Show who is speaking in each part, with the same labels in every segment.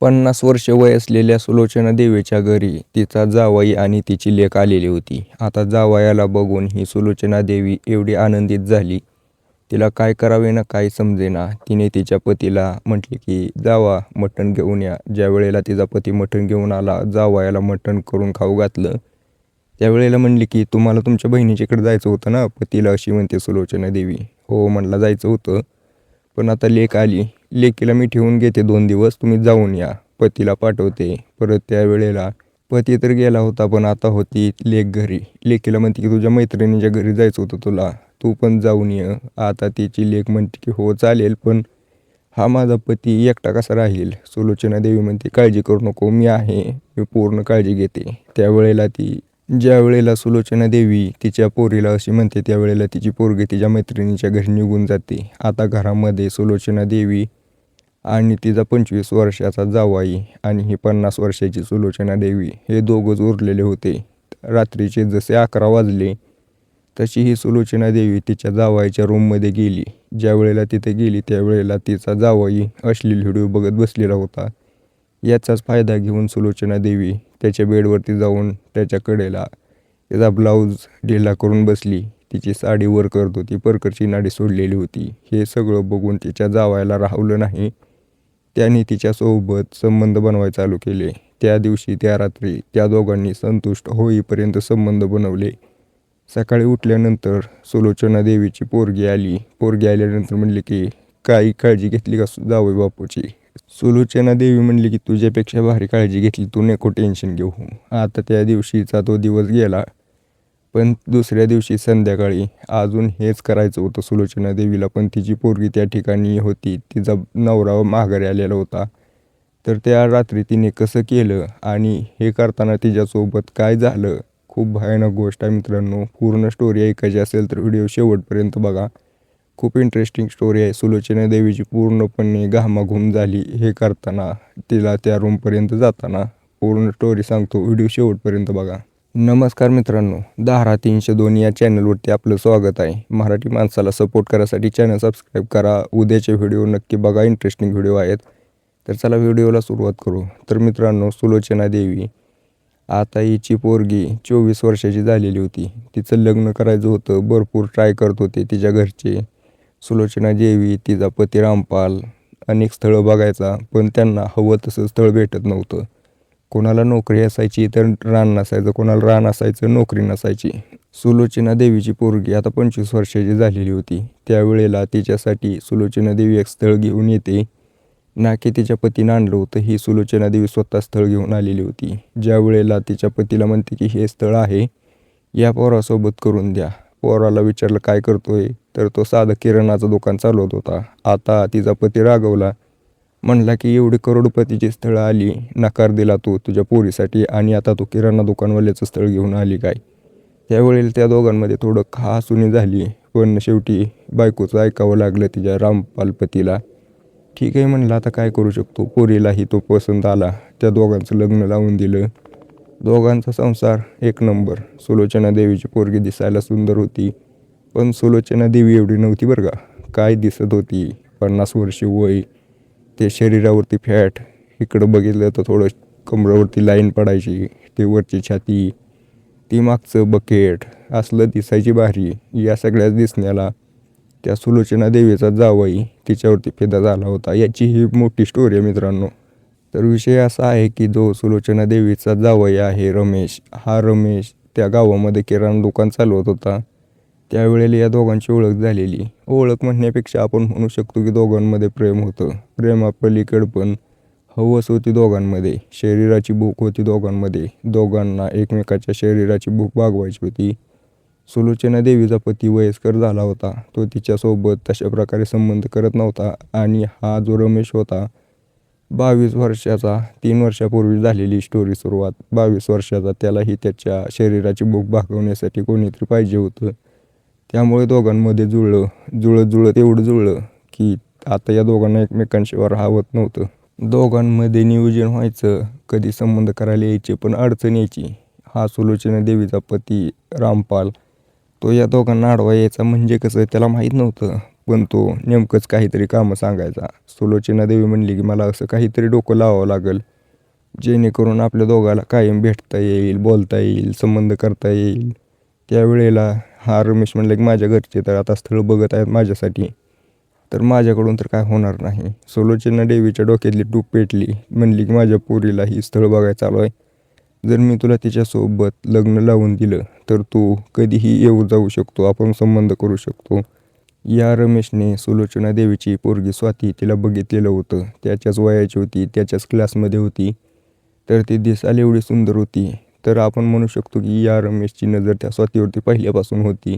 Speaker 1: 50 वर्षे वय असलेल्या सुलोचना देवीच्या घरी तिचा जावई आणि तिची लेक आलेली होती. आता जावयाला बघून ही सुलोचना देवी एवढी आनंदित झाली. तिला काय करावे ना काय समजेना. तिने तिच्या पतीला म्हटले की जावा मटण घेऊन या. ज्या वेळेला तिचा पती मटण घेऊन आला, जावयाला मटण करून खाऊ घातलं. त्यावेळेला म्हणली की तुम्हाला तुमच्या बहिणीच्याकडे जायचं होतं ना. पतीला अशी म्हणते सुलोचना देवी. हो म्हणला जायचं होतं, पण आता लेक आली. लेकीला मी ठेवून घेते 2 दिवस, तुम्ही जाऊन या. पतीला पाठवते. परत त्यावेळेला पती तर गेला होता, पण आता होती लेक घरी. लेकीला म्हणते की तुझ्या मैत्रिणीच्या घरी जायचं होतं तुला, तू पण जाऊन ये. आता तिची लेक म्हणते की हो चालेल, पण हा माझा पती एकटा कसा राहील. सुलोचना देवी म्हणते काळजी करू नको, मी आहे, मी पूर्ण काळजी घेते. त्यावेळेला ज्या वेळेला सुलोचना देवी तिच्या पोरीला अशी म्हणते, त्यावेळेला तिची पोरगी तिच्या मैत्रिणीच्या घरी निघून जाते. आता घरामध्ये सुलोचना देवी आणि तिचा 25 वर्षाचा जावई आणि ही 50 वर्षाची सुलोचना देवी हे दोघंच उरलेले होते. रात्रीचे जसे 11 वाजले तशी ही सुलोचना देवी तिच्या जावयाच्या रूममध्ये गेली. ज्या वेळेला तिथे गेली त्यावेळेला तिचा जावई अश्लील व्हिडिओ बघत बसलेला होता. याचाच फायदा घेऊन सुलोचना देवी त्याच्या बेडवरती जाऊन त्याच्या कडेला त्याचा ब्लाऊज ढिला करून बसली. तिची साडी वर करत होती, परकरची नाडी सोडलेली होती. हे सगळं बघून तिच्या जावयाला राहवलं नाही. त्याने तिच्यासोबत संबंध बनवायला चालू केले. त्या दिवशी त्या रात्री त्या दोघांनी संतुष्ट होईपर्यंत संबंध बनवले. सकाळी उठल्यानंतर सुलोचना देवीची पोरगी आली. पोरगी आल्यानंतर म्हणली की काही काळजी घेतली का जावई बापूची. सुलोचना देवी म्हणली की तुझ्यापेक्षा भारी काळजी घेतली, तू नको टेन्शन घेऊ. आता त्या दिवशीचा तो दिवस गेला, पण दुसऱ्या दिवशी संध्याकाळी अजून हेच करायचं होतं सुलोचना देवीला. पण तिची पोरगी त्या ठिकाणी होती, तिचा नवरा माघारी आलेला होता. तर त्या रात्री तिने कसं केलं आणि हे करताना तिच्यासोबत काय झालं, खूप भयानक गोष्ट आहे मित्रांनो. पूर्ण स्टोरी ऐकायची असेल तर व्हिडिओ शेवटपर्यंत बघा. खूप इंटरेस्टिंग स्टोरी आहे. सुलोचना देवीची पूर्णपणे घामाघूम झाली हे करताना, तिला त्या रूमपर्यंत जाताना. पूर्ण स्टोरी सांगतो, व्हिडिओ शेवटपर्यंत बघा. नमस्कार मित्रांनो, धारा 302 या चॅनलवरती आपलं स्वागत आहे. मराठी माणसाला सपोर्ट करायसाठी चॅनल सबस्क्राईब करा. उद्याचे व्हिडिओ नक्की बघा, इंटरेस्टिंग व्हिडिओ आहेत. तर चला व्हिडिओला सुरुवात करू. तर मित्रांनो, सुलोचना देवी आता हिची पोरगी 24 वर्षाची झालेली होती. तिचं लग्न करायचं होतं, भरपूर ट्राय करत होते तिच्या घरचे. सुलोचना देवी, तिचा पती रामपाल अनेक स्थळं बघायचा, पण त्यांना हवं तसं स्थळ भेटत नव्हतं. कोणाला नोकरी असायची तर रान नसायचं, कोणाला रान असायचं नोकरी नसायची. सुलोचना देवीची पोरगी आता 25 वर्षाची झालेली होती. त्यावेळेला तिच्यासाठी सुलोचना देवी एक स्थळ घेऊन येते. ना की तिच्या पतीनं आणलं होतं, ही सुलोचना देवी स्वतः स्थळ घेऊन आलेली होती. ज्या वेळेला तिच्या पतीला म्हणते की हे स्थळ आहे, या पोरासोबत करून द्या. पोराला विचारलं काय करतोय, तर तो साधं किराणाचं दुकान चालवत होता. आता तिचा पती रागवला, म्हणला की एवढी करोडपतीची स्थळं आली, नकार दिला तू तुझ्या पोरीसाठी आणि आता तू किराणा दुकानवाल्याचं स्थळ घेऊन आली काय. त्यावेळेला त्या दोघांमध्ये थोडं खासुनी झाली, पण शेवटी बायकोचं ऐकावं लागलं तिच्या रामपाल पतीला. ठीक आहे म्हणलं, आता काय करू शकतो. पोरीलाही तो पसंत आला. त्या दोघांचं लग्न लावून दिलं. दोघांचा संसार एक नंबर. सुलोचना देवीची पोरगी दिसायला सुंदर होती, पण सुलोचना देवी एवढी नव्हती बरं का. काय दिसत होती, 50 वर्षे वय, ते शरीरावरती फॅट, इकडं बघितलं तर थोडं कमरावरती लाईन पडायची, ते वरची छाती, ती मागचं बकेट, असलं दिसायची भारी. या सगळ्याच दिसण्याला त्या सुलोचना देवीचा जावई तिच्यावरती फिदा झाला होता. याची ही मोठी स्टोरी आहे मित्रांनो. तर विषय असा आहे की जो सुलोचना देवीचा जावई आहे रमेश, हा रमेश त्या गावामध्ये किराणा दुकान चालवत होता. त्यावेळेला या दोघांची ओळख झालेली. ओळख म्हणण्यापेक्षा आपण म्हणू शकतो की दोघांमध्ये प्रेम होतं. प्रेमापलीकडं पण हवस होती दोघांमध्ये. शरीराची भूक होती दोघांमध्ये. दोघांना एकमेकाच्या शरीराची भूक भागवायची होती. सुलोचना देवीचा पती वयस्कर झाला होता. तो तिच्यासोबत तशा प्रकारे संबंध करत नव्हता आणि हा जो रमेश होता 22 वर्षाचा, 3 वर्षापूर्वी झालेली स्टोरी सुरुवात. 22 वर्षाचा, त्यालाही त्याच्या शरीराची भूक भागवण्यासाठी कोणीतरी पाहिजे होतं. त्यामुळे दोघांमध्ये जुळत एवढं जुळलं की आता या दोघांना एकमेकांशिवाय राहवत नव्हतं. दोघांमध्ये नियोजन व्हायचं, कधी संबंध करायला यायचे, पण अडचण यायची. हा सुलोचना देवीचा पती रामपाल, तो या दोघांना अडवा यायचा. म्हणजे कसं, त्याला माहीत नव्हतं पण तो नेमकंच काहीतरी कामं सांगायचा. सुलोचना देवी म्हणली की मला असं काहीतरी डोकं लावावं लागेल जेणेकरून आपल्या दोघाला कायम भेटता येईल, बोलता येईल, संबंध करता येईल. त्यावेळेला हा रमेश म्हणला की माझ्या घरचे तर आता स्थळ बघत आहेत माझ्यासाठी, तर माझ्याकडून तर काय होणार नाही. सुलोचना देवीच्या डोक्यातली टूप पेटली. म्हणली की माझ्या पोरीला ही स्थळ बघायला चालू आहे. जर मी तुला तिच्यासोबत लग्न लावून दिलं तर तू कधीही येऊ जाऊ शकतो, आपण संबंध करू शकतो. या रमेशने सुलोचना देवीची पोरगी स्वाती तिला बघितलेलं होतं. त्याच्याच वयाची होती, त्याच्याच क्लासमध्ये होती. तर ती दिसायला एवढी सुंदर होती. तर आपण म्हणू शकतो की या रमेशची नजर त्या स्वातीवरती पहिल्यापासून होती.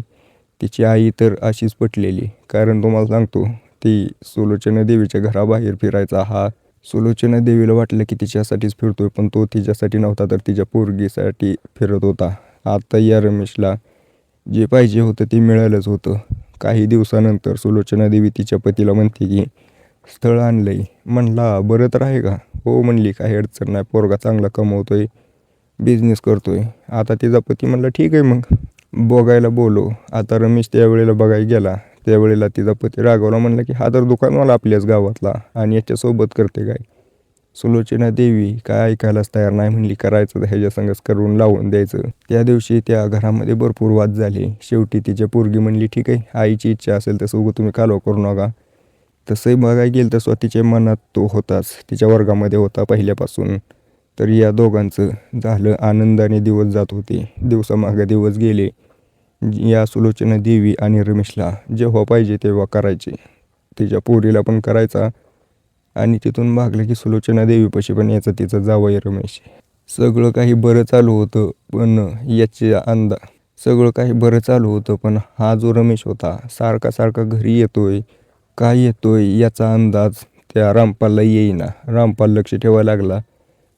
Speaker 1: तिची आई तर अशीच पटलेली. कारण तुम्हाला सांगतो, ती सुलोचना देवीच्या घराबाहेर फिरायचा हा सुलोचना देवीला वाटलं की तिच्यासाठीच फिरतोय, पण तो तिच्यासाठी नव्हता तर तिच्या पोरगीसाठी फिरत होता. आता या रमेशला जे पाहिजे होतं ते मिळालंच होतं. काही दिवसानंतर सुलोचना देवी तिच्या पतीला म्हणते की स्थळ आणलंय. म्हणला बरं तर आहे का? हो म्हणली, काही अडचण नाही, पोरगा चांगला कमवतोय, बिझनेस करतोय. आता तिचा पती म्हणला ठीक आहे मग बघायला बोलो. आता रमेश त्यावेळेला बघायला गेला. त्यावेळेला तिचा पती रागावला, म्हणला की हा तर दुकानवाला आपल्याच गावातला आणि याच्यासोबत करते काय? सुलोचना देवी काय ऐकायलाच तयार नाही. म्हणली करायचं तर ह्याच्या संगच करून लावून द्यायचं. त्या दिवशी त्या घरामध्ये भरपूर वाद झाले. शेवटी तिच्या पोरगी म्हणली ठीक आहे, आईची इच्छा असेल तसं उगं तुम्ही कालवा करू नका. तसंही बघायला गेलं तर स्वतःच्या मनात तो होताच, तिच्या वर्गामध्ये होता पहिल्यापासून. तर या दोघांचं झालं, आनंदाने दिवस जात होते. दिवसामागे दिवस गेले. या सुलोचना देवी आणि रमेशला जेव्हा पाहिजे तेव्हा करायचे. तिच्या पोरीला पण करायचा आणि तिथून भागलं की सुलोचना देवीपाशी पण यायचं तिचं जावई रमेश. सगळं काही बरं चालू होतं, पण सगळं काही बरं चालू होतं, पण हा जो रमेश होता सारखा सारखा घरी येतोय, काय येतोय याचा अंदाज त्या रामपालला येईना. रामपाल लक्ष ठेवायला लागला,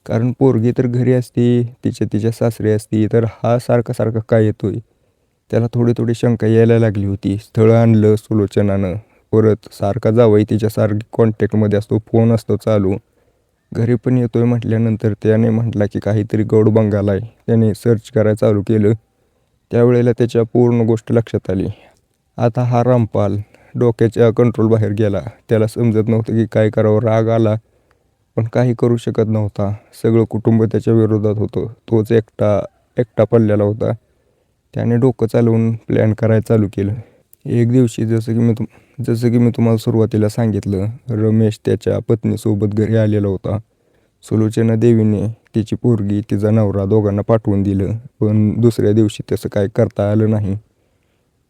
Speaker 1: कारण पोरगी तर घरी असते, तिच्या सासरी असती, तर हा सारखा सारखा काय येतोय त्याला थोडी थोडी शंका यायला लागली होती. स्थळं आणलं सुलोचनानं. परत सारखा जावई तिच्या सारखी कॉन्टॅक्टमध्ये असतो, फोन असतो चालू. घरी पण येतोय म्हटल्यानंतर त्याने म्हटला की काहीतरी गौड बंगाल आहे. त्याने सर्च करायला चालू केलं. त्यावेळेला त्याच्या पूर्ण गोष्ट लक्षात आली. आता हा रामपाल डोक्याच्या कंट्रोल बाहेर गेला. त्याला समजत नव्हतं की काय करावं. राग आला पण काही करू शकत नव्हता. सगळं कुटुंब त्याच्या विरोधात होतं. तोच एकटा पडलेला होता. त्याने डोकं चालवून प्लॅन करायला चालू केलं. एक दिवशी जसं की मी तुम्हाला सुरुवातीला सांगितलं, रमेश त्याच्या पत्नीसोबत घरी आलेला होता. सुलोचना देवीने तिची पोरगी, तिचा नवरा दोघांना पाठवून दिलं. पण दुसऱ्या दिवशी तसं काय करता आलं नाही.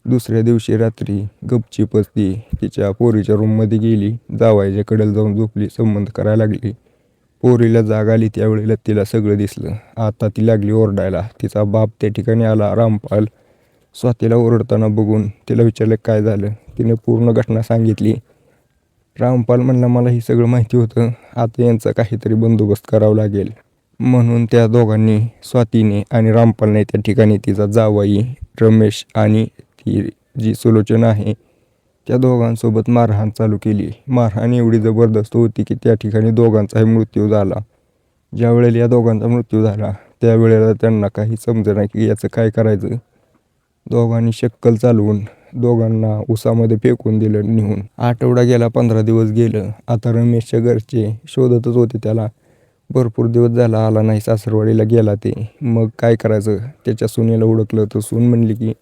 Speaker 1: दुसऱ्या दिवशी रात्री गपचीपच ती तिच्या पोरीच्या रूममध्ये गेली. जावयाच्या कडेला जाऊन झोपली, संबंध करायला लागली. पोरीला जाग आली त्यावेळेला तिला सगळं दिसलं. आता ती लागली ओरडायला. तिचा बाप त्या ठिकाणी आला. रामपाल स्वातीला ओरडताना बघून तिला विचारलं काय झालं. तिने पूर्ण घटना सांगितली. रामपाल म्हणला मला ही सगळं माहिती होतं, आता यांचा काहीतरी बंदोबस्त करावा लागेल. म्हणून त्या दोघांनी, स्वातीने आणि रामपालने त्या ठिकाणी तिचा जावई रमेश आणि ती जी सुलोचना आहे त्या दोघांसोबत मारहाण चालू केली. मारहाण एवढी जबरदस्त होती की त्या ठिकाणी दोघांचाही मृत्यू झाला. ज्यावेळेला या दोघांचा मृत्यू झाला त्यावेळेला त्यांना काही समजेना की याचं काय करायचं. दोघांनी शक्कल चालवून दोघांना उसामध्ये फेकून दिलं निघून. आठवडा गेला, 15 दिवस गेलं. आता रमेशच्या घरचे शोधतच होते त्याला. भरपूर दिवस झाला आला नाही, सासरवाडीला गेला ते. मग काय करायचं, त्याच्या सुनेला ओळखलं तर सून म्हणली की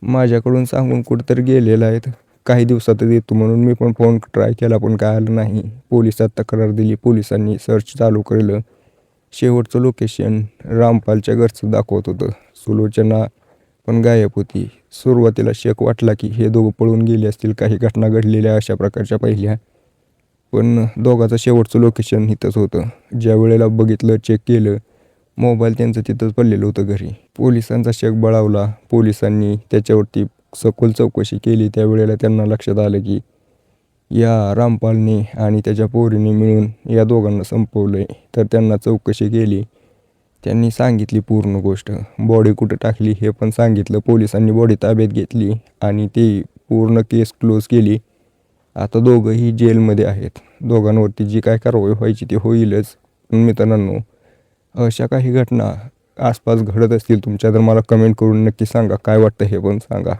Speaker 1: माझ्याकडून सांगून कुठंतरी गेलेला आहे, काही दिवसातच येतो म्हणून. मी पण फोन ट्राय केला पण काय आलं नाही. पोलिसात तक्रार दिली. पोलिसांनी सर्च चालू केलं. शेवटचं लोकेशन रामपालच्या घरचं दाखवत होतं. सुलोचना पण गायब होती. सुरुवातीला शक वाटला की हे दोघं पळून गेले असतील, काही घटना घडलेल्या अशा प्रकारच्या पहिल्या. पण दोघांचं शेवटचं लोकेशन इथंच होतं. ज्या वेळेला बघितलं, चेक केलं, मोबाईल त्यांचं तिथंच पडलेलं होतं घरी. पोलिसांचा शक बळावला. पोलिसांनी त्याच्यावरती सखोल चौकशी केली. त्यावेळेला त्यांना लक्षात आलं की या रामपालने आणि त्याच्या पोरीने मिळून या दोघांना संपवलं आहे. तर त्यांना चौकशी केली. त्यांनी सांगितली पूर्ण गोष्ट. बॉडी कुठं टाकली हे पण सांगितलं. पोलिसांनी बॉडी ताब्यात घेतली आणि ती पूर्ण केस क्लोज केली. आता दोघंही जेलमध्ये आहेत. दोघांवरती जी काय कारवाई व्हायची ती होईलच. मित्रांनो, अशा काही घटना आसपास घडत असतील तुमच्या तर मला कमेंट करून नक्की सांगा. काय वाटतं हे पण सांगा.